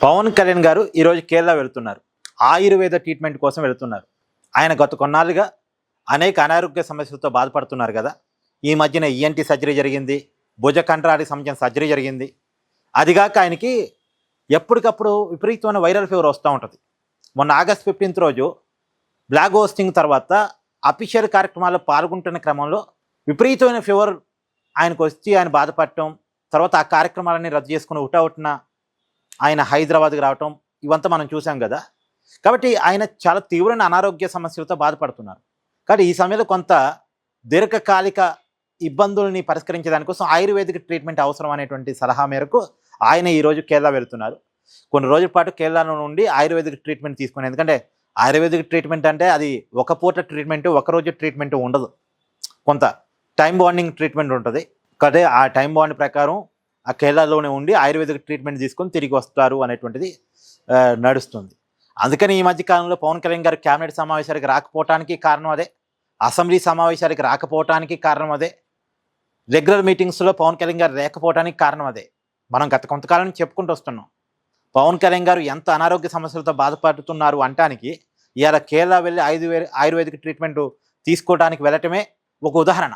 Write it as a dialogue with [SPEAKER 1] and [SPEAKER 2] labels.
[SPEAKER 1] పవన్ కళ్యాణ్ గారు ఈరోజు కేరళ వెళుతున్నారు. ఆయుర్వేద ట్రీట్మెంట్ కోసం వెళుతున్నారు. ఆయన గత కొన్నాళ్ళుగా అనేక అనారోగ్య సమస్యలతో బాధపడుతున్నారు కదా. ఈ మధ్యన ఈఎన్టీ సర్జరీ జరిగింది, భుజ కండరాలకు సంబంధించిన సర్జరీ జరిగింది. అదిగాక ఆయనకి ఎప్పటికప్పుడు విపరీతమైన వైరల్ ఫీవర్ వస్తూ ఉంటుంది. మొన్న ఆగస్ట్ 15 రోజు బ్లాక్ హోస్టింగ్ తర్వాత అఫీషియల్ కార్యక్రమాల్లో పాల్గొంటున్న క్రమంలో విపరీతమైన ఫీవర్ ఆయనకు వచ్చి ఆయన బాధపడటం, తర్వాత ఆ కార్యక్రమాలన్నీ రద్దు చేసుకుని ఒకటవుట్న ఆయన హైదరాబాద్కి రావటం, ఇవంతా మనం చూసాం కదా. కాబట్టి ఆయన చాలా తీవ్రమైన అనారోగ్య సమస్యలతో బాధపడుతున్నారు. కాబట్టి ఈ సమయంలో కొంత దీర్ఘకాలిక ఇబ్బందుల్ని పరిష్కరించడానికోసం ఆయుర్వేదిక్ ట్రీట్మెంట్ అవసరం అనేటువంటి సలహా మేరకు ఆయన ఈరోజు కేరళ వెళుతున్నారు. కొన్ని రోజుల పాటు కేరళలో నుండి ఆయుర్వేదిక్ ట్రీట్మెంట్ తీసుకుని, ఎందుకంటే ఆయుర్వేదిక్ ట్రీట్మెంట్ అంటే అది ఒక పూట ట్రీట్మెంట్, ఒక రోజు ట్రీట్మెంట్ ఉండదు, కొంత టైం బాండింగ్ ట్రీట్మెంట్ ఉంటుంది. కాబట్టి ఆ టైం బాండ్ ప్రకారం ఆ కేరళలోనే ఉండి ఆయుర్వేదిక్ ట్రీట్మెంట్ తీసుకొని తిరిగి వస్తారు అనేటువంటిది నడుస్తుంది. అందుకని ఈ మధ్య కాలంలో పవన్ కళ్యాణ్ గారు క్యాబినెట్ సమావేశానికి రాకపోవటానికి కారణం అదే, అసెంబ్లీ సమావేశానికి రాకపోవటానికి కారణం అదే, రెగ్యులర్ మీటింగ్స్లో పవన్ కళ్యాణ్ గారు లేకపోవడానికి కారణం అదే. మనం గత కొంతకాలం నుంచి చెప్పుకుంటూ వస్తున్నాం. పవన్ కళ్యాణ్ గారు ఎంత అనారోగ్య సమస్యలతో బాధపడుతున్నారు అంటానికి ఇవాళ కేరళ వెళ్ళి ఆయుర్వేదిక్ ట్రీట్మెంట్ తీసుకోవడానికి వెళ్ళటమే ఒక ఉదాహరణ.